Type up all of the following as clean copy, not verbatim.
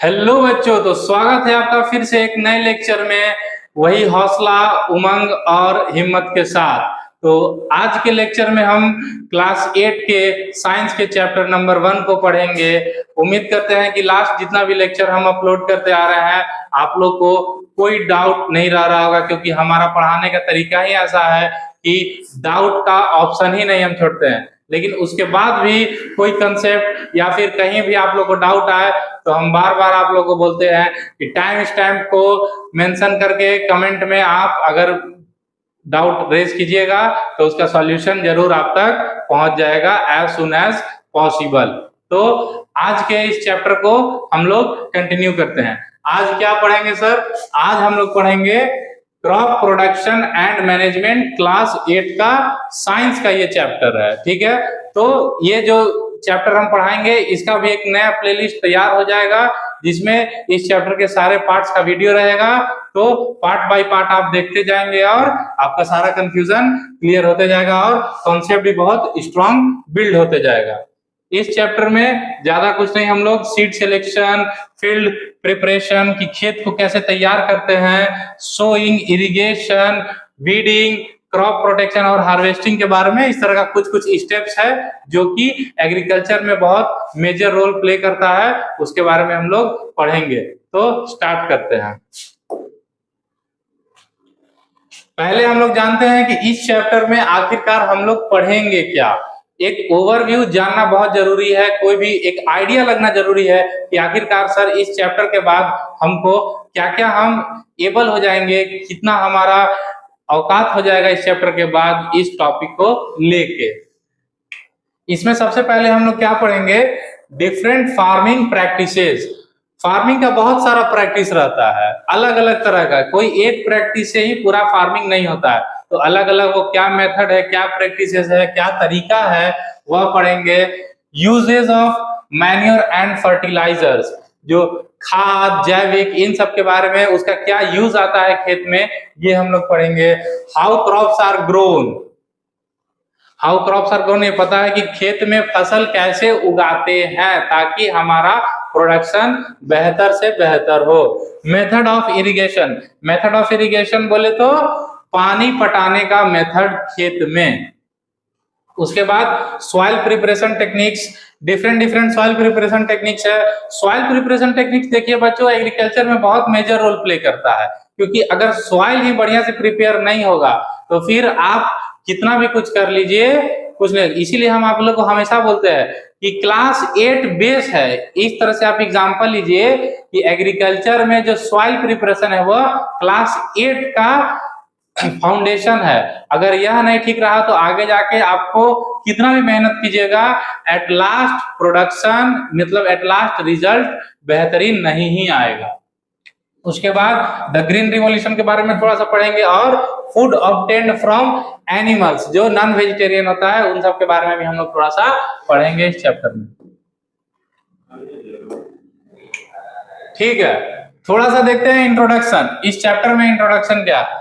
Hello बच्चों, तो स्वागत है आपका फिर से एक नए लेक्चर में, वही हौसला, उमंग और हिम्मत के साथ। तो आज के लेक्चर में हम क्लास 8 के साइंस के चैप्टर नंबर 1 को पढ़ेंगे। उम्मीद करते हैं कि लास्ट जितना भी लेक्चर हम अपलोड करते आ रहे हैं आप लोग को कोई डाउट नहीं रह रहा होगा, क्योंकि हमारा पढ़ाने का तरीका ही ऐसा है कि डाउट का ऑप्शन ही नहीं हम छोड़ते हैं। लेकिन उसके बाद भी कोई कंसेप्ट या फिर कहीं भी आप लोग को डाउट आए तो हम बार बार आप लोग को बोलते हैं कि टाइम स्टैम्प को मेंशन करके कमेंट में आप अगर डाउट रेज कीजिएगा तो उसका सॉल्यूशन जरूर आप तक पहुंच जाएगा एज सुन एज पॉसिबल। तो आज के इस चैप्टर को हम लोग कंटिन्यू करते हैं। आज क्या पढ़ेंगे सर? आज हम लोग पढ़ेंगे crop production and management, class 8 का साइंस का ये चैप्टर है। ठीक है, तो ये जो चैप्टर हम पढ़ाएंगे इसका भी एक नया प्लेलिस्ट तैयार हो जाएगा, जिसमें इस चैप्टर के सारे पार्ट्स का वीडियो रहेगा। तो पार्ट बाय पार्ट आप देखते जाएंगे और आपका सारा कंफ्यूजन क्लियर होते जाएगा और कॉन्सेप्ट भी बहुत स्ट्रांग बिल्ड होते जाएगा। इस चैप्टर में ज्यादा कुछ नहीं, हम लोग सीड सिलेक्शन, फील्ड प्रिपरेशन की खेत को कैसे तैयार करते हैं, sowing, irrigation, weeding, crop protection और हार्वेस्टिंग के बारे में इस तरह का कुछ कुछ स्टेप्स है जो कि एग्रीकल्चर में बहुत मेजर रोल प्ले करता है, उसके बारे में हम लोग पढ़ेंगे। तो स्टार्ट करते हैं। पहले हम लोग जानते हैं कि इस चैप्टर में आखिरकार हम लोग पढ़ेंगे क्या। एक ओवरव्यू जानना बहुत जरूरी है, कोई भी एक आइडिया लगना जरूरी है कि आखिरकार सर इस चैप्टर के बाद हमको क्या क्या हम एबल हो जाएंगे, कितना हमारा औकात हो जाएगा इस चैप्टर के बाद इस टॉपिक को लेके। इसमें सबसे पहले हम लोग क्या पढ़ेंगे? Different farming practices. फार्मिंग का बहुत सारा प्रैक्टिस रहता है, अलग अलग तरह का, कोई एक प्रैक्टिस से ही पूरा फार्मिंग नहीं होता है। तो अलग अलग वो क्या मेथड है, क्या प्रैक्टिसेस है, क्या तरीका है, वह पढ़ेंगे। Uses of manure and fertilisers, जो खाद, जैविक, इन सब के बारे में उसका क्या यूज आता है खेत में, ये हम लोग पढ़ेंगे। How crops are grown, how crops are grown, ये पता है कि खेत में फसल कैसे उगाते हैं ताकि हमारा प्रोडक्शन बेहतर से बेहतर हो। Method of irrigation, method of irrigation बोले तो पानी पटाने का मेथड खेत में। उसके बाद soil preparation techniques, different soil preparation techniques है। सॉइल प्रिपरेशन टेक्निक्स देखिए बच्चों, एग्रीकल्चर में बहुत मेजर रोल प्ले करता है, क्योंकि अगर सॉइल ही बढ़िया से प्रिपेयर नहीं होगा तो फिर आप कितना भी कुछ कर लीजिए कुछ नहीं। इसीलिए हम आप लोग को हमेशा बोलते हैं कि क्लास 8 बेस है। इस तरह से आप एग्जांपल लीजिए कि एग्रीकल्चर में जो सॉइल प्रिपरेशन है वह क्लास 8 का फाउंडेशन है। अगर यह नहीं ठीक रहा तो आगे जाके आपको कितना भी मेहनत कीजिएगा, एट लास्ट प्रोडक्शन मतलब एट लास्ट रिजल्ट बेहतरीन नहीं ही आएगा। उसके बाद द ग्रीन रिवॉल्यूशन के बारे में थोड़ा सा पढ़ेंगे और फूड ऑब्टेन्ड फ्रॉम एनिमल्स, जो नॉन वेजिटेरियन होता है उन सब के बारे में भी हम लोग थोड़ा सा पढ़ेंगे इस चैप्टर में। ठीक है, थोड़ा सा देखते हैं इंट्रोडक्शन। इस चैप्टर में इंट्रोडक्शन क्या है,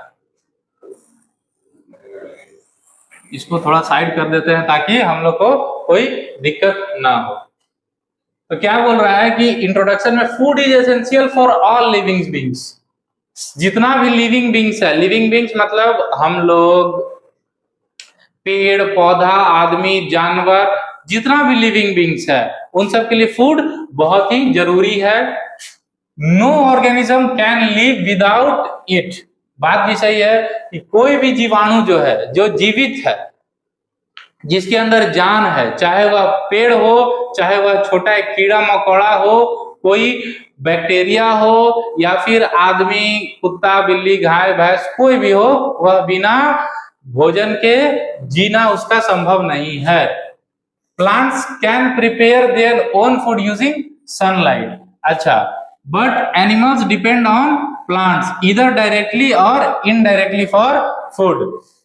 इसको थोड़ा साइड कर देते हैं ताकि हम लोग को कोई दिक्कत ना हो। तो क्या बोल रहा है कि इंट्रोडक्शन में food is essential for all living beings, जितना भी लिविंग बींग्स है, लिविंग बींग्स मतलब हम लोग, पेड़ पौधा, आदमी, जानवर, जितना भी लिविंग बींग्स है उन सब के लिए फूड बहुत ही जरूरी है। No organism can live without it, बात भी सही है कि कोई भी जीवाणु जो है, जो जीवित है, जिसके अंदर जान है, चाहे वह पेड़ हो, चाहे वह छोटा एक कीड़ा मकोड़ा हो, कोई बैक्टीरिया हो, या फिर आदमी, कुत्ता, बिल्ली, गाय, भैंस, कोई भी हो, वह बिना भोजन के जीना उसका संभव नहीं है। Plants can prepare their own food using sunlight. अच्छा, but animals depend on plants either directly और इनडायरेक्टली फॉर फूड।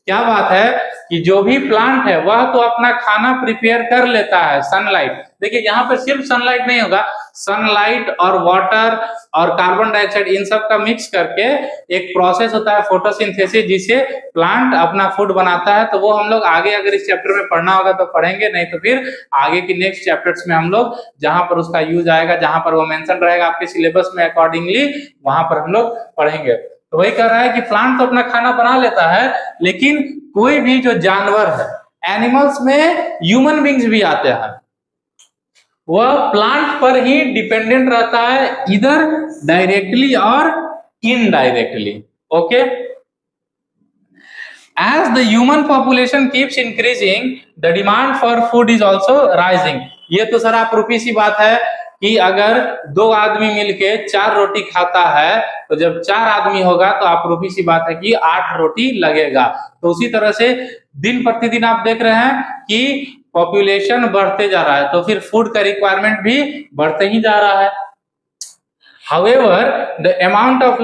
क्या बात है कि जो भी प्लांट है वह तो अपना खाना प्रिपेयर कर लेता है सनलाइट। देखिए यहाँ पे सिर्फ सनलाइट नहीं होगा, सनलाइट और वाटर और कार्बन डाइऑक्साइड इन सब का मिक्स करके एक प्रोसेस होता है फोटोसिंथेसिस, जिससे प्लांट अपना फूड बनाता है। तो वो हम लोग आगे अगर इस चैप्टर में पढ़ना होगा तो पढ़ेंगे, नहीं तो फिर आगे की नेक्स्ट चैप्टर्स में हम लोग जहां पर उसका यूज आएगा, जहां पर वो मेंशन रहेगा आपके सिलेबस में अकॉर्डिंगली, वहां पर हम लोग पढ़ेंगे। तो वही कह रहा है कि प्लांट तो अपना खाना बना लेता है, लेकिन कोई भी जो जानवर है, एनिमल्स में ह्यूमन बींग्स भी आते हैं, वह प्लांट पर ही डिपेंडेंट रहता है, इधर डायरेक्टली और indirectly. Okay, as the human population keeps increasing, the demand for food is also rising। ये तो सर आप रूपी सी बात है कि अगर दो आदमी मिलके 4 रोटी खाता है, तो जब 4 आदमी होगा तो आप रूपी सी बात है कि 8 रोटी लगेगा। तो उसी तरह से दिन प्रतिदिन आप देख रहे हैं कि पॉपुलेशन बढ़ते जा रहा है, तो फिर फूड का रिक्वायरमेंट भी बढ़ते ही जा रहा है। However, the amount of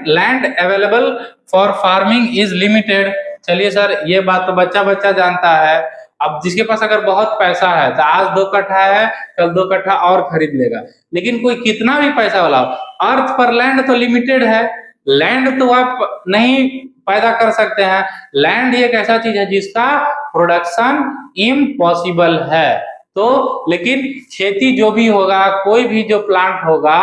land available for farming is limited। चलिए सर, ये बात तो बच्चा बच्चा जानता है। अब जिसके पास अगर बहुत पैसा है तो आज 2 कट्ठा है, कल 2 कट्ठा और खरीद लेगा। लेकिन कोई कितना भी पैसा वाला, अर्थ पर लैंड तो लिमिटेड है, लैंड तो आप नहीं पैदा कर सकते हैं। लैंड एक ऐसा चीज है जिसका प्रोडक्शन इम्पॉसिबल है। तो लेकिन खेती जो भी होगा, कोई भी जो प्लांट होगा,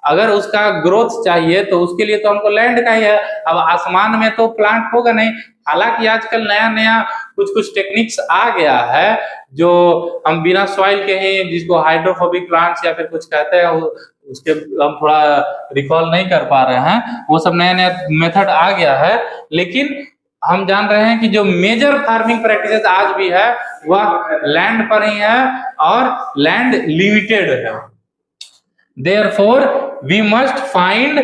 अगर उसका ग्रोथ चाहिए तो उसके लिए तो हमको लैंड का ही है। अब आसमान में तो प्लांट होगा नहीं। हालांकि आजकल नया नया कुछ टेक्निक्स आ गया है, जो हम बिना सॉइल के ही, जिसको हाइड्रोफोबिक प्लांट्स या फिर कुछ कहते हैं, उसके हम थोड़ा रिकॉल नहीं कर पा रहे हैं, वो सब नया नया मेथड आ गया है। लेकिन हम जान रहे हैं कि जो मेजर फार्मिंग प्रैक्टिसेस आज भी है वह लैंड पर ही है और लैंड लिमिटेड है। Therefore, we must find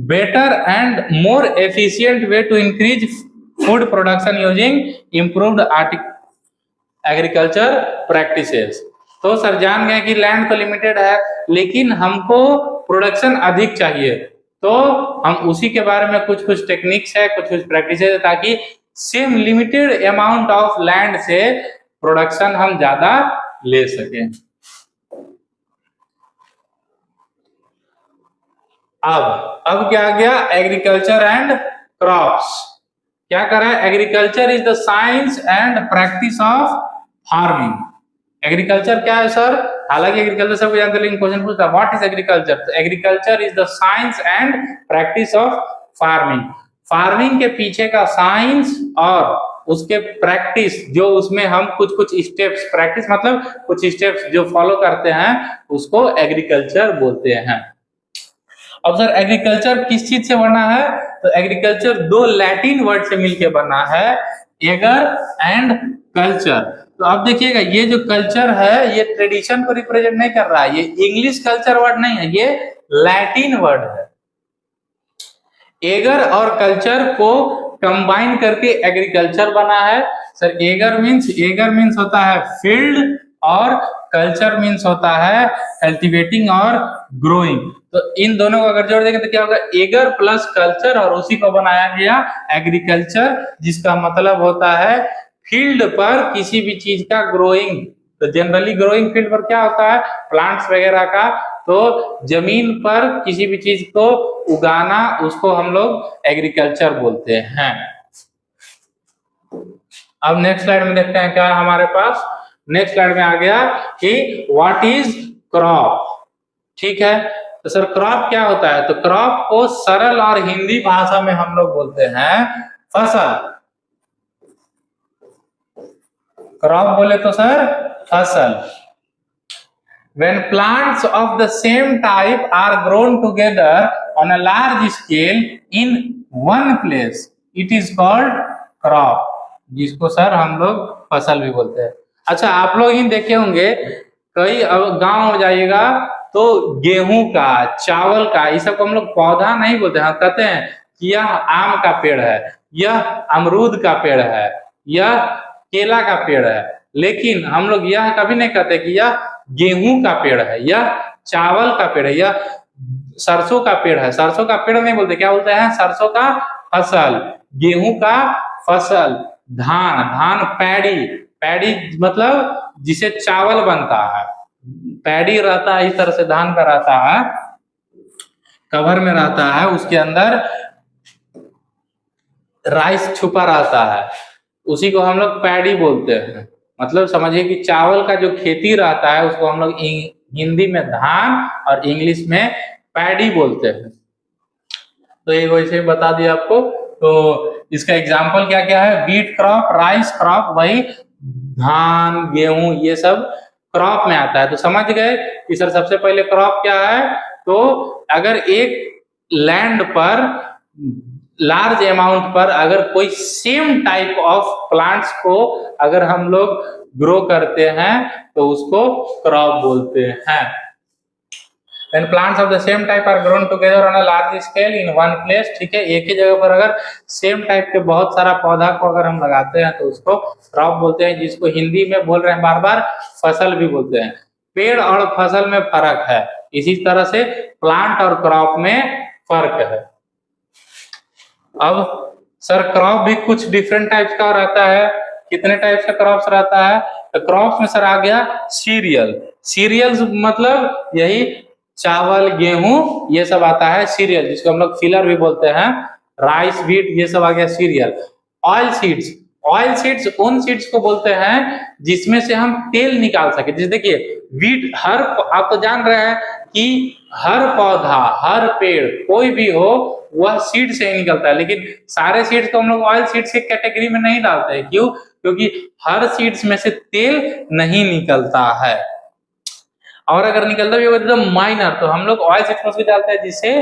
better and more efficient way to increase food production using improved agriculture practices। तो सर जान गए कि लैंड तो लिमिटेड है, लेकिन हमको प्रोडक्शन अधिक चाहिए, तो हम उसी के बारे में कुछ टेक्निक्स है, कुछ प्रैक्टिसेस है, ताकि same limited amount of land से प्रोडक्शन हम ज्यादा ले सकें। अब क्या आ गया, एग्रीकल्चर एंड क्रॉप्स। क्या कर रहा है, agriculture is the science and practice of farming. Agriculture क्या है सर? हालांकि एग्रीकल्चर सबको जानते हैं, लेकिन क्वेश्चन पूछता है व्हाट इज एग्रीकल्चर। तो agriculture is the science and practice of farming. Farming के पीछे का साइंस और उसके प्रैक्टिस, जो उसमें हम कुछ स्टेप्स, प्रैक्टिस मतलब कुछ स्टेप्स जो फॉलो करते हैं, उसको एग्रीकल्चर बोलते हैं। अब सर एग्रीकल्चर किस चीज से बना है? तो एग्रीकल्चर 2 लैटिन वर्ड से मिलके बना है, एगर एंड कल्चर। तो अब देखिएगा, ये जो कल्चर है ये ट्रेडिशन को रिप्रेजेंट नहीं कर रहा है, ये इंग्लिश कल्चर वर्ड नहीं है, ये लैटिन वर्ड है। एगर और कल्चर को कंबाइन करके एग्रीकल्चर बना है। सर एगर मीन्स होता है फील्ड, और कल्चर मीन्स होता है कल्टीवेटिंग और ग्रोइंग। तो इन दोनों को अगर जोड़ देंगे तो क्या होगा, एगर प्लस कल्चर, और उसी को बनाया गया एग्रीकल्चर, जिसका मतलब होता है फील्ड पर किसी भी चीज का ग्रोइंग। तो जनरली ग्रोइंग फील्ड पर क्या होता है, प्लांट्स वगैरह का। तो जमीन पर किसी भी चीज को उगाना, उसको हम लोग एग्रीकल्चर बोलते हैं। अब नेक्स्ट स्लाइड में देखते हैं क्या है हमारे पास। नेक्स्ट स्लाइड में आ गया कि व्हाट इज क्रॉप। ठीक है, तो सर क्रॉप क्या होता है? तो क्रॉप को सरल और हिंदी भाषा में हम लोग बोलते हैं फसल। क्रॉप बोले तो सर फसल। When plants of the same type are grown together on a large scale in one place, it is called crop, जिसको सर हम लोग फसल भी बोलते हैं। अच्छा, आप लोग ही देखे होंगे, कई गांव में जाइएगा तो गेहूं का, चावल का, ये सब को हम लोग पौधा नहीं बोलते हैं, कहते हैं कि यह आम का पेड़ है, यह अमरूद का पेड़ है, यह केला का पेड़ है। लेकिन हम लोग यह कभी नहीं कहते कि यह गेहूं का पेड़ है, यह चावल का पेड़ है, यह सरसों का पेड़ है। सरसों का पेड़ नहीं बोलते, क्या बोलते हैं? सरसों का फसल, गेहूं का फसल, धान, धान पैडी, पैडी मतलब जिसे चावल बनता है, पैडी रहता है इस तरह से धान का रहता है, कवर में रहता है, उसके अंदर राइस छुपा रहता है, उसी को हम लोग पैडी बोलते हैं। मतलब समझिए कि चावल का जो खेती रहता है उसको हम लोग हिंदी में धान और इंग्लिश में पैडी बोलते हैं। तो ये वैसे बता दिया आपको। तो इसका एग्जाम्पल क्या क्या है, बीट क्रॉप, राइस क्रॉप, वही धान गेहूं ये सब क्रॉप में आता है। तो समझ गए कि सर सबसे पहले क्रॉप क्या है। तो अगर एक लैंड पर लार्ज अमाउंट पर अगर कोई सेम टाइप ऑफ प्लांट्स को अगर हम लोग ग्रो करते हैं तो उसको क्रॉप बोलते हैं। When plants of the same type are grown together on a large scale in one place, ठीक है, एक ही जगह पर अगर सेम टाइप के बहुत सारा पौधा को अगर हम लगाते हैं तो उसको क्रॉप बोलते हैं, जिसको हिंदी में बोल रहे हैं बार बार फसल भी बोलते हैं। पेड़ और फसल में फर्क है, इसी तरह से प्लांट और क्रॉप में फर्क है। अब सर क्रॉप भी कुछ डिफरेंट टाइप्स का रहता है, कितने टाइप्स का क्रॉप्स रहता है। तो क्रॉप्स में सर आ गया सीरियल, सीरियल्स मतलब यही चावल गेहूं ये सब आता है सीरियल, जिसको हम लोग फिलर भी बोलते हैं, राइस व्हीट ये सब आ गया serial. Oil seeds, oil seeds उन सीड्स को बोलते हैं जिसमें से हम तेल निकाल सके। जैसे देखिए व्हीट, हर आप तो जान रहे हैं कि हर पौधा हर पेड़ कोई भी हो वह सीड से ही निकलता है, लेकिन सारे सीड्स को हम लोग ऑयल सीड्स की कैटेगरी में नहीं डालते हैं। क्यों? क्योंकि हर सीड्स में से तेल नहीं निकलता है, और अगर निकलता भी होगा एकदम माइनर तो हम लोग ऑयल सीड्स में डालते हैं जिससे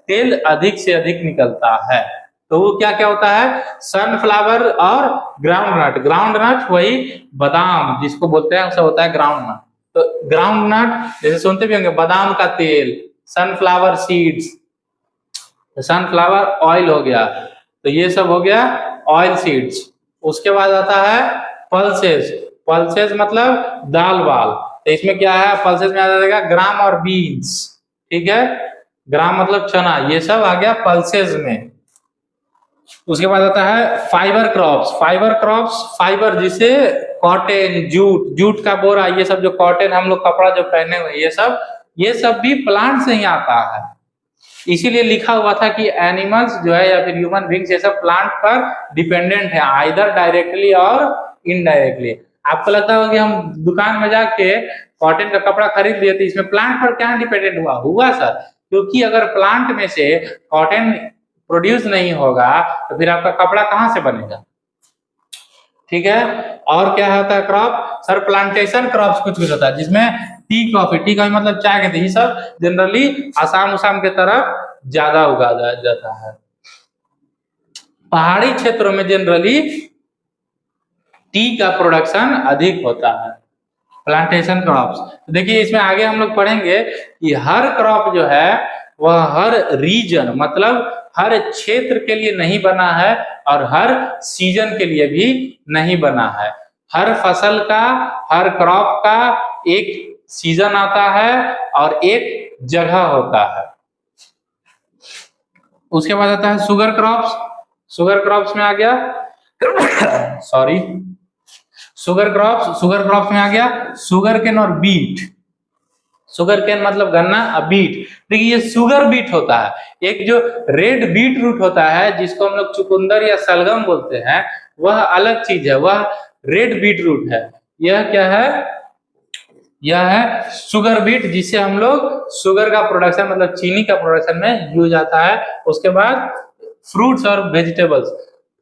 तेल अधिक से अधिक निकलता है। तो वो क्या क्या होता है, सनफ्लावर और ग्राउंड नट, ग्राउंड नट वही बादाम जिसको बोलते हैं उसे होता है ग्राउंड नट। तो ग्राउंड नट जैसे सुनते भी होंगे बादाम का तेल, सनफ्लावर सीड्स, सनफ्लावर ऑयल हो गया, तो ये सब हो गया ऑयल सीड्स। उसके बाद आता है पल्सेस, पल्सेस मतलब दाल बाल, तो इसमें क्या है पल्सेस में आ जाएगा ग्राम और बीन्स, ठीक है, ग्राम मतलब चना, ये सब आ गया पल्सेस में। उसके बाद आता है fibre crops, fibre crops fibre जिसे कॉटन, जूट, जूट का बोरा, ये सब जो कॉटन हम लोग कपड़ा जो पहने हुए ये सब भी प्लांट से ही आता है। इसीलिए लिखा हुआ था कि एनिमल्स जो है या फिर ह्यूमन बींग्स ये सब प्लांट पर डिपेंडेंट है, आइदर डायरेक्टली और इनडायरेक्टली। आपको लगता होगा कि हम दुकान में जाके कॉटन का कपड़ा खरीद लिए तो इसमें प्लांट पर क्या डिपेंडेंट हुआ सर, क्योंकि अगर प्लांट में से कॉटन प्रोड्यूस नहीं होगा तो फिर आपका कपड़ा कहां से बनेगा, ठीक है। और क्या होता है क्रॉप, सर प्लांटेशन क्रॉप्स कुछ कुछ होता है जिसमें टी कॉफी, टी कॉफी मतलब चाय कहते हैं, ये सब जनरली आसाम उसाम के तरफ ज्यादा उगाया जाता है। पहाड़ी क्षेत्रों में जनरली टी का प्रोडक्शन अधिक होता है, प्लांटेशन क्रॉप्स। तो देखिए इसमें आगे हम लोग पढ़ेंगे कि हर क्रॉप जो है वह हर रीजन मतलब हर क्षेत्र के लिए नहीं बना है और हर सीजन के लिए भी नहीं बना है। हर फसल का, हर क्रॉप का एक सीजन आता है और एक जगह होता है। उसके बाद आता है शुगर क्रॉप्स, शुगर क्रॉप्स में आ गया सॉरी शुगर क्रॉप्स में आ गया शुगर केन और बीट। शुगर केन मतलब गन्ना, बीट, देखिए ये शुगर बीट होता है। एक जो रेड बीट रूट होता है जिसको हम लोग चुकंदर या सलगम बोलते हैं वह अलग चीज है, वह रेड बीट रूट है। यह क्या है, यह है शुगर बीट जिससे हम लोग शुगर का प्रोडक्शन मतलब चीनी का प्रोडक्शन में यूज आता है। उसके बाद फ्रूट्स और वेजिटेबल्स,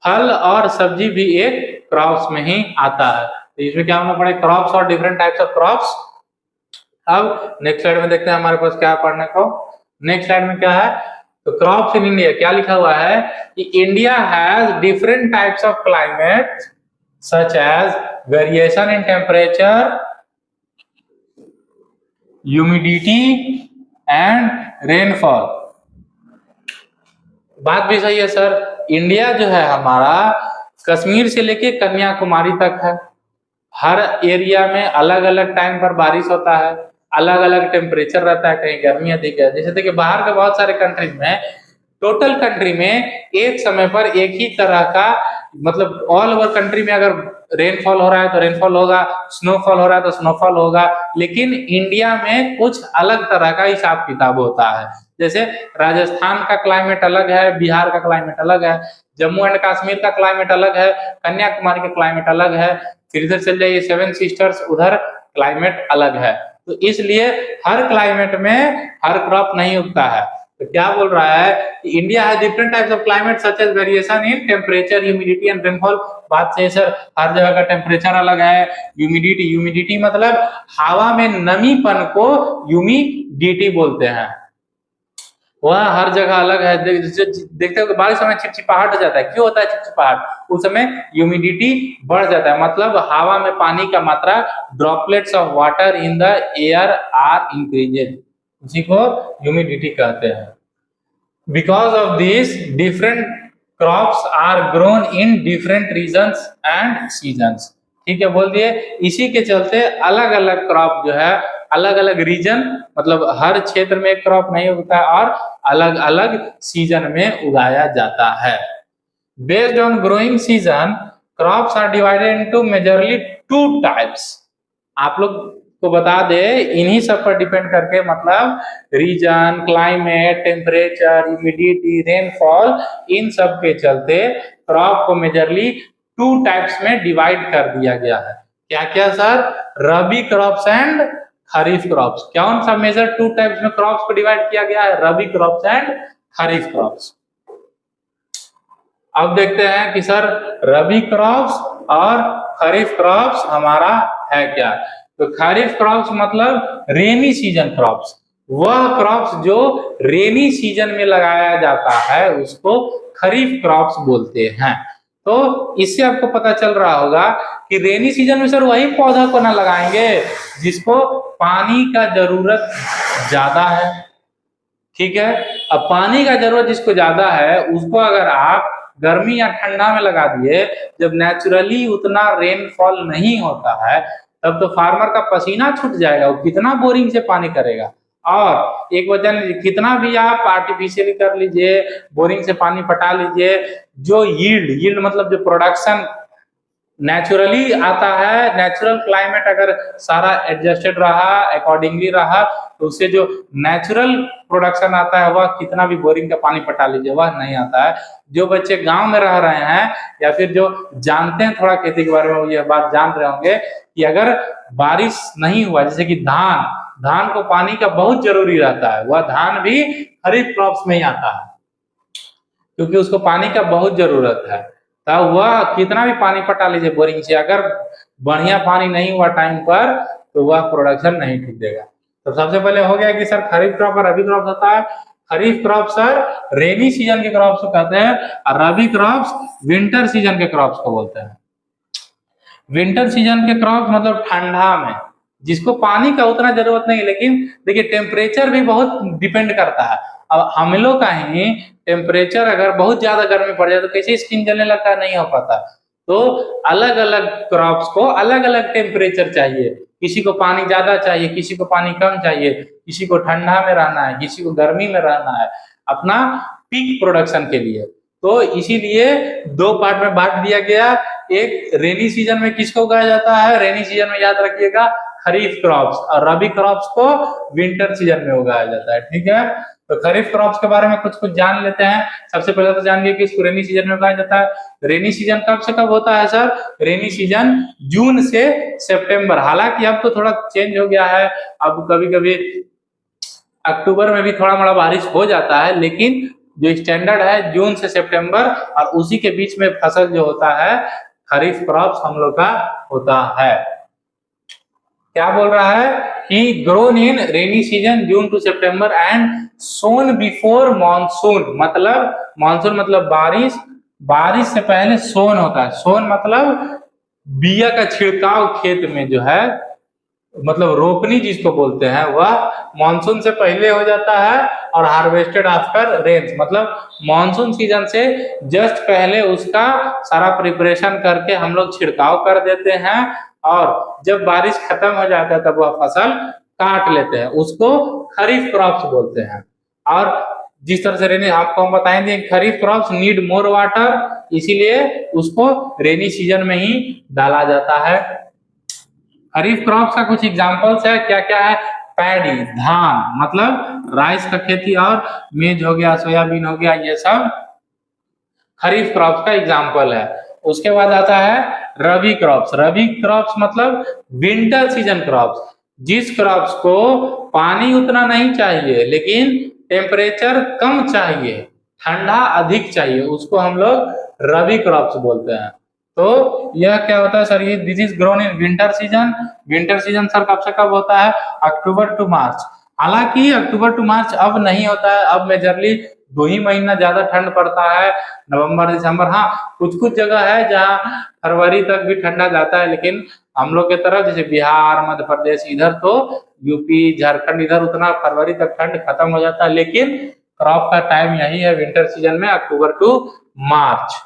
फल और सब्जी भी एक क्रॉप्स में ही आता है। तो इसमें क्या हम लोग पढ़े क्रॉप्स और डिफरेंट टाइप्स ऑफ क्रॉप्स। अब नेक्स्ट स्लाइड में देखते हैं हमारे पास क्या पढ़ने को। नेक्स्ट स्लाइड में क्या है, तो क्रॉप्स इन इंडिया क्या लिखा हुआ है कि India has different types of climate such as variation in temperature, humidity and rainfall. बात भी सही है सर, इंडिया जो है हमारा कश्मीर से लेके कन्याकुमारी तक है, हर एरिया में अलग अलग टाइम पर बारिश होता है, अलग अलग टेम्परेचर रहता है, कहीं गर्मी अधिक है। जैसे देखिए बाहर के बहुत सारे कंट्रीज में टोटल कंट्री में एक समय पर एक ही तरह का, मतलब ऑल ओवर कंट्री में अगर रेनफॉल हो रहा है तो रेनफॉल होगा, स्नोफॉल हो रहा है तो स्नोफॉल होगा, लेकिन इंडिया में कुछ अलग तरह का हिसाब किताब होता है। जैसे राजस्थान का क्लाइमेट अलग है, बिहार का क्लाइमेट अलग है, जम्मू एंड कश्मीर का क्लाइमेट अलग है, कन्याकुमारी का क्लाइमेट अलग है, फिर इधर चल जाइए सेवन सिस्टर्स, उधर क्लाइमेट अलग है। तो इसलिए हर क्लाइमेट में हर क्रॉप नहीं उगता है। तो क्या बोल रहा है, इंडिया है different types of climate such as variation in temperature, humidity and rainfall. बात सही सर, हर जगह का टेम्परेचर अलग है। ह्यूमिडिटी, ह्यूमिडिटी मतलब हवा में नमीपन को ह्यूमिडिटी बोलते हैं, वह हर जगह अलग है। देखते हो कि बारिश समय चिपचिपाहट हो जाता है, क्यों होता है चिपचिपाहट? उस समय ह्यूमिडिटी बढ़ जाता है, मतलब हवा में पानी का मात्रा, droplets of water in the air are increases, उसी को ह्यूमिडिटी कहते हैं। Because of this different crops are grown in different regions and seasons. ठीक है, बोल दिए। इसी के चलते अलग अलग क्रॉप जो है, अलग अलग रीजन, मतलब हर क्षेत्र में एक क्रॉप नहीं उगता और अलग अलग सीजन में उगाया जाता है। Based on growing season, crops are divided into majorly two types. आप लोग को बता दे, इन्हीं सब पर डिपेंड करके, मतलब region, climate, temperature, humidity, rainfall, इन सब के चलते क्रॉप को मेजरली टू टाइप्स में डिवाइड कर दिया गया है। क्या क्या sir? Rabi crops and kharif crops. कौन सा मेजर टू टाइप्स में क्रॉप्स को डिवाइड किया गया है? Rabi crops and kharif crops. अब देखते हैं कि सर रबी क्रॉप्स और खरीफ क्रॉप्स हमारा है क्या। तो खरीफ क्रॉप्स मतलब रेनी सीजन क्रॉप्स, वह क्रॉप्स जो रेनी सीजन में लगाया जाता है उसको खरीफ क्रॉप्स बोलते हैं। तो इससे आपको पता चल रहा होगा कि रेनी सीजन में सर वही पौधा को ना लगाएंगे जिसको पानी का जरूरत ज्यादा है। ठीक है, अब पानी का जरूरत जिसको ज्यादा है उसको अगर आप गर्मी या ठंडा में लगा दिए, जब नेचुरली उतना रेनफॉल नहीं होता है तब तो फार्मर का पसीना छूट जाएगा, वो कितना बोरिंग से पानी करेगा। और एक वजह कितना भी आप आर्टिफिशियली कर लीजिए, बोरिंग से पानी पटा लीजिए, जो यील्ड मतलब जो प्रोडक्शन नेचुरली आता है, नेचुरल क्लाइमेट अगर सारा एडजस्टेड रहा, अकॉर्डिंगली रहा, तो उससे जो नेचुरल प्रोडक्शन आता है वह कितना भी बोरिंग का पानी पटा लीजिए वह नहीं आता है। जो बच्चे गांव में रह रहे हैं या फिर जो जानते हैं थोड़ा खेती के बारे में, वो यह बात जान रहे होंगे कि अगर बारिश नहीं हुआ, जैसे कि धान को पानी का बहुत जरूरी रहता है, वह धान भी खरीफ क्रॉप्स में ही आता है क्योंकि उसको पानी का बहुत जरूरत है। तब वह कितना भी पानी पटा लीजिए बोरिंग से, अगर बढ़िया पानी नहीं हुआ टाइम पर तो वह प्रोडक्शन नहीं ठीक देगा। तो सबसे पहले हो गया कि सर खरीफ क्रॉप और रबी क्रॉप होता है। खरीफ क्रॉप सर रेनी सीजन के क्रॉप्स को कहते हैं और रबी क्रॉप्स विंटर सीजन के क्रॉप्स को बोलते हैं। विंटर सीजन के क्रॉप मतलब ठंडा में, जिसको पानी का उतना जरूरत नहीं, लेकिन देखिए टेम्परेचर भी बहुत डिपेंड करता है। अब हम लोग का ही टेम्परेचर अगर बहुत ज्यादा गर्मी पड़ जाए तो कैसे स्किन जलने लगता है, नहीं हो पाता। तो अलग अलग क्रॉप्स को अलग अलग टेम्परेचर चाहिए, किसी को पानी ज्यादा चाहिए, किसी को पानी कम चाहिए, किसी को ठंडा में रहना है, किसी को गर्मी में रहना है अपना पीक प्रोडक्शन के लिए। तो इसीलिए दो पार्ट में बांट दिया गया। एक रेनी सीजन में किसको उगाया जाता है, रेनी सीजन में याद रखिएगा खरीफ क्रॉप्स, और रबी क्रॉप्स को विंटर सीजन में उगाया जाता है। ठीक है, तो खरीफ क्रॉप्स के बारे में कुछ कुछ जान लेते हैं। सबसे पहले तो जान गए कि इसको रेनी सीजन में उगाया जाता है। रेनी सीजन कब से कब होता है सर? रेनी सीजन जून से सितंबर। हालांकि अब तो थोड़ा चेंज हो गया है, अब कभी कभी अक्टूबर में भी थोड़ा मोड़ा बारिश हो जाता है, लेकिन जो स्टैंडर्ड है जून से सितंबर, और उसी के बीच में फसल जो होता है खरीफ क्रॉप्स हम लोग का होता है। क्या बोल रहा है कि grown in rainy season June to सितंबर एंड सोन बिफोर मॉनसून। मतलब मॉनसून मतलब बारिश, बारिश से पहले सोन होता है। सोन मतलब बिया का छिड़काव खेत में जो है, मतलब रोपनी जिसको बोलते हैं, वह मॉनसून से पहले हो जाता है और हार्वेस्टेड आफ्टर रेन्स, मतलब मॉनसून सीजन से जस्ट पहले उसका सारा प्रिपरेशन करके हम लोग छिड़काव कर देते हैं, और जब बारिश खत्म हो जाता है तब वह फसल काट लेते हैं, उसको खरीफ क्रॉप्स बोलते हैं। और जिस तरह से रेनी, आपको हम बताएंगे खरीफ क्रॉप्स नीड मोर वाटर, इसीलिए उसको रेनी सीजन में ही डाला जाता है। खरीफ क्रॉप्स का कुछ एग्जांपल्स है, क्या क्या है? पैडी धान, मतलब राइस का खेती, और मेज हो गया, सोयाबीन हो गया, ये सब खरीफ क्रॉप्स का एग्जांपल है। उसके बाद आता है रबी क्रॉप्स। रबी क्रॉप्स मतलब विंटर सीजन क्रॉप्स, जिस क्रॉप्स को पानी उतना नहीं चाहिए लेकिन टेम्परेचर कम चाहिए, ठंडा अधिक चाहिए, उसको हम लोग रबी क्रॉप्स बोलते हैं। तो यह क्या होता है सर? ये this is grown in winter season. Winter season sir कब से कब होता है? अक्टूबर टू मार्च। हालांकि अक्टूबर टू मार्च अब नहीं होता है, अब मेजरली 2 ही महीना ज्यादा ठंड पड़ता है, नवंबर दिसंबर। हाँ, कुछ कुछ जगह है जहाँ फरवरी तक भी ठंडा जाता है, लेकिन हम लोग के तरफ जैसे बिहार, मध्य प्रदेश, इधर तो यूपी, झारखंड, इधर उतना फरवरी तक ठंड खत्म हो जाता है। लेकिन क्रॉप का टाइम यही है विंटर सीजन में, अक्टूबर टू मार्च।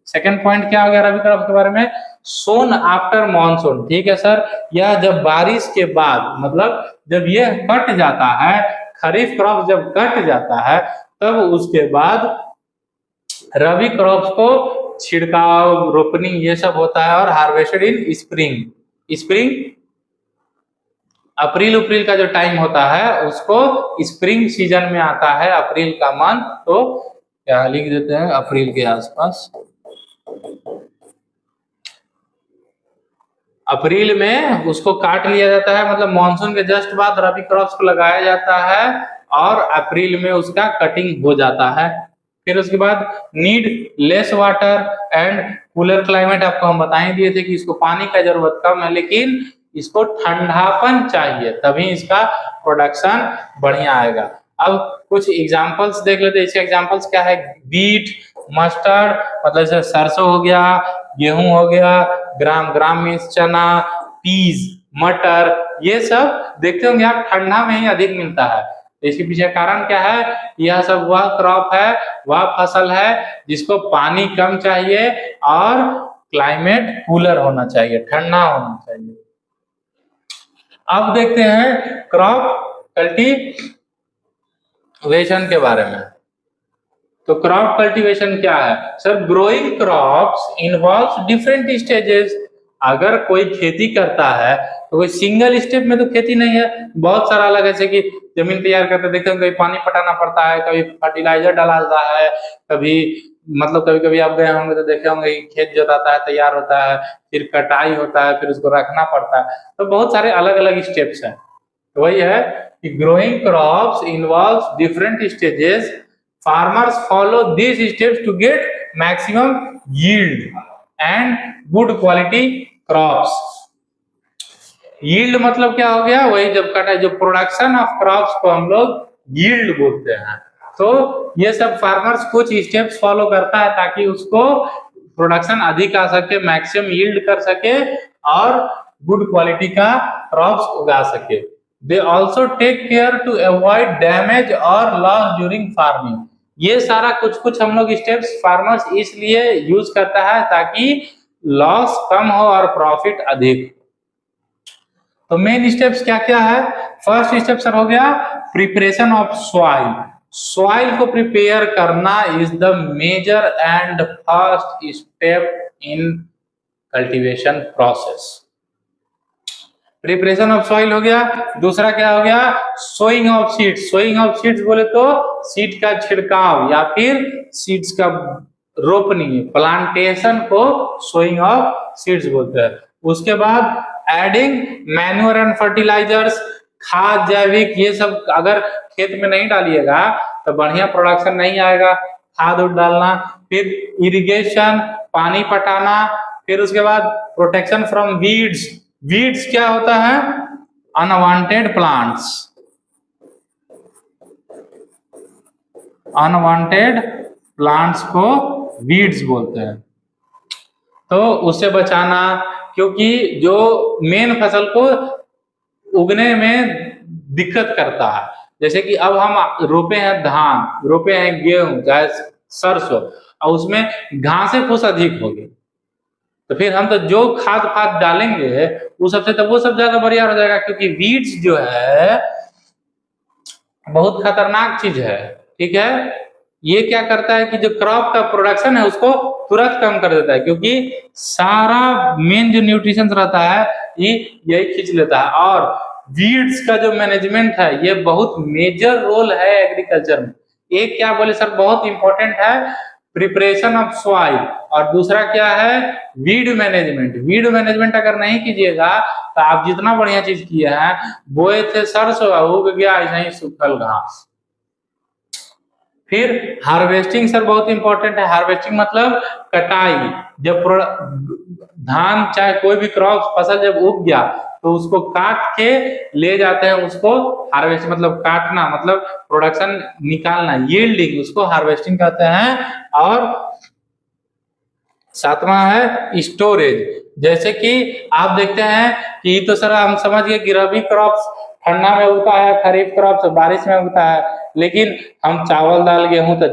सेकंड पॉइंट क्या हो गया रबी क्रॉप के बारे में? Soon after monsoon. ठीक है सर, यह जब बारिश के बाद, मतलब जब यह कट जाता है, खरीफ क्रॉप जब कट जाता है, तब उसके बाद रबी क्रॉप्स को छिड़काव, रोपनी, ये सब होता है, और हार्वेस्टेड इन स्प्रिंग। स्प्रिंग अप्रैल का जो टाइम होता है उसको स्प्रिंग सीजन में आता है, अप्रैल का मंथ। तो क्या लिख देते हैं, अप्रैल के आसपास, अप्रैल में उसको काट लिया जाता है, मतलब मानसून के जस्ट बाद रबी क्रॉप्स को लगाया जाता है, और अप्रैल में उसका कटिंग हो जाता है। फिर उसके बाद need less water and cooler climate. आपको हम बता ही दिए थे कि इसको पानी का जरूरत कम है, लेकिन इसको ठंडापन चाहिए, तभी इसका प्रोडक्शन बढ़िया आएगा। अब कुछ एग्जांपल्स देख लेते हैं। इसके एग्जांपल्स क्या है? बीट, मस्टर्ड, मतलब जैसे सरसों हो गया, गेहूं हो गया, ग्राम मीन्स चना, पीज, मटर, ये सब देखते होंगे आप ठंडा में ही अधिक मिलता है। इसके पीछे कारण क्या है? यह सब वह क्रॉप है, वह फसल है जिसको पानी कम चाहिए और क्लाइमेट कूलर होना चाहिए, ठंडा होना चाहिए। अब देखते हैं क्रॉप कल्टीवेशन के बारे में। तो क्रॉप कल्टीवेशन क्या है sir? Growing crops involves different stages. अगर कोई खेती करता है तो कोई सिंगल स्टेप में तो खेती नहीं है, बहुत सारा अलग है। जैसे कि जमीन तैयार करते देखते हैं, कभी पानी पटाना पड़ता है, कभी फर्टिलाइजर डाला जाता है, कभी मतलब कभी कभी आप गए होंगे तो देखे होंगे खेत जोताता है, तैयार होता है, फिर कटाई होता है, फिर उसको रखना पड़ता है। तो बहुत सारे अलग अलग स्टेप्स हैं। तो वही है कि growing crops involves different stages. Farmers follow these steps to get maximum yield and good quality crops. Yield मतलब क्या हो गया? वही जब कटा, जो प्रोडक्शन ऑफ क्रॉप्स को हम लोग yield बोलते हैं। तो ये सब फार्मर्स कुछ स्टेप्स फॉलो करता है ताकि उसको प्रोडक्शन अधिक आ सके, मैक्सिमम यील्ड कर सके और गुड क्वालिटी का क्रॉप्स उगा सके। They also take care to avoid damage और लॉस ड्यूरिंग फार्मिंग। ये सारा कुछ कुछ हम लोग स्टेप्स फार्मर्स इसलिए यूज करता है ताकि लॉस कम हो और प्रॉफिट अधिक। तो मेन स्टेप्स क्या क्या है? फर्स्ट स्टेप सर हो गया प्रिपरेशन ऑफ सॉइल। सॉइल को प्रिपेयर करना is the major and first step in cultivation process. Preparation of soil हो गया। दूसरा क्या हो गया? Sowing of seeds. Sowing of seeds बोले तो सीड का छिड़काव या फिर सीड्स का रोपनी, प्लांटेशन को सोइंग ऑफ सीड्स बोलते हैं। उसके बाद एडिंग मैन्योर एंड फर्टिलाइजर्स, खाद, जैविक, ये सब अगर खेत में नहीं डालिएगा तो बढ़िया प्रोडक्शन नहीं आएगा। खाद डालना, फिर इरिगेशन, पानी पटाना, फिर उसके बाद प्रोटेक्शन फ्रॉम वीड्स। वीड्स क्या होता है? Unwanted plants. अनवांटेड प्लांट्स को वीड्स बोलते हैं। तो उससे बचाना, क्योंकि जो मेन फसल को उगने में दिक्कत करता है। जैसे कि अब हम रोपे हैं धान, रोपे हैं गेहूं, चाहे सरसों, और उसमें घासे फूस अधिक होगी, तो फिर हम तो जो खाद फाद डालेंगे उस सबसे तो वो सब ज्यादा बढ़िया हो जाएगा। क्योंकि वीड्स जो है बहुत खतरनाक चीज है, ठीक है। ये क्या करता है कि जो क्रॉप का प्रोडक्शन है उसको तुरंत कम कर देता है, क्योंकि सारा मेन जो न्यूट्रिशन रहता है ये यही खींच लेता है। और वीड्स का जो मैनेजमेंट है ये बहुत मेजर रोल है एग्रीकल्चर में। एक क्या बोले सर बहुत इंपॉर्टेंट है प्रिपरेशन ऑफ सॉइल, और दूसरा क्या है वीड मैनेजमेंट। वीड मैनेजमेंट अगर नहीं कीजिएगा तो आप जितना बढ़िया चीज किए हैं, बोए थे सरसों उग गया ऐसा ही सूखल घास। फिर हार्वेस्टिंग सर बहुत इंपॉर्टेंट है। हार्वेस्टिंग मतलब कटाई। जब धान चाहे कोई भी क्रॉप फसल जब उग गया तो उसको काट के ले जाते हैं, उसको हार्वेस्ट मतलब काटना मतलब प्रोडक्शन निकालना, यील्डिंग, उसको हार्वेस्टिंग कहते हैं। और सातवां है स्टोरेज। जैसे कि आप देखते हैं कि तो सर हम समझ गए कि रबी क्रॉप्स ठंडा में उगता है, खरीफ क्रॉप्स बारिश में उगता है, लेकिन हम चावल दाल गेहूं तो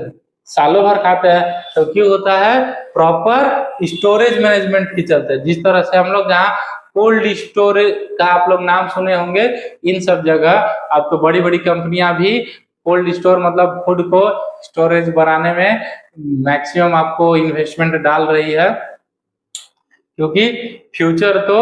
सालों भर खाते हैं। तो क्यों होता है प्रॉपर स्टोरेज मैनेजमेंट की चलते। जिस तरह से हम लोग जहाँ कोल्ड स्टोरेज का आप लोग नाम सुने होंगे, इन सब जगह अब तो बड़ी बड़ी कंपनियां भी कोल्ड स्टोर मतलब फूड को स्टोरेज बनाने में मैक्सिमम आपको इन्वेस्टमेंट डाल रही है, क्योंकि फ्यूचर तो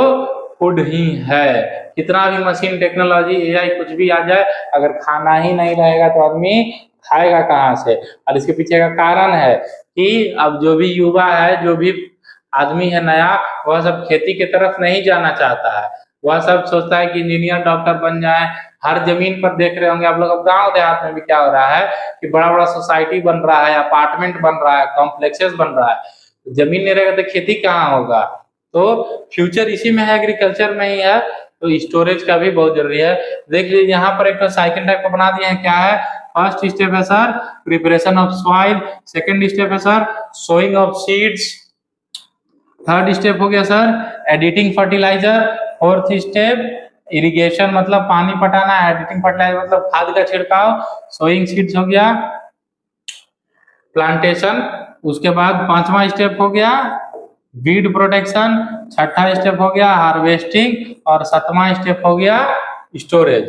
फूड ही है। कितना भी मशीन टेक्नोलॉजी एआई कुछ भी आ जाए, अगर खाना ही नहीं रहेगा तो आदमी खाएगा कहाँ से। और इसके पीछे का कारण है कि अब जो भी युवा है, जो भी आदमी है नया, वह सब खेती की तरफ नहीं जाना चाहता है। वह सब सोचता है कि इंजीनियर डॉक्टर बन जाए। हर जमीन पर देख रहे होंगे आप लोग, अब गांव देहात में भी क्या हो रहा है कि बड़ा बड़ा सोसाइटी बन रहा है, अपार्टमेंट बन रहा है, कॉम्प्लेक्सेस बन रहा है। जमीन नहीं रहेगा तो खेती कहाँ होगा। तो फ्यूचर इसी में है, एग्रीकल्चर में ही है। तो स्टोरेज का भी बहुत जरूरी है। देख लीजिए यहाँ पर एक साइकिल टाइप का बना दिया है। क्या है फर्स्ट स्टेप है sir preparation of soil, second step है sir sowing of seeds, third step हो गया sir adding fertiliser, fourth step irrigation मतलब पानी पटाना, एडिटिंग फर्टिलाइजर मतलब खाद का छिड़काव, सोइंग सीड्स हो गया, प्लांटेशन, उसके बाद पांचवा स्टेप हो गया वीड प्रोटेक्शन, छठा स्टेप हो गया हार्वेस्टिंग, और सातवां स्टेप हो गया स्टोरेज।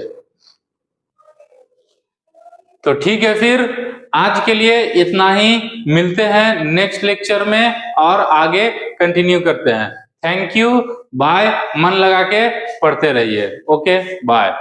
तो ठीक है, फिर आज के लिए इतना ही। मिलते हैं नेक्स्ट लेक्चर में और आगे कंटिन्यू करते हैं। Thank you, bye. मन लगा के पढ़ते रहिए। Okay, bye.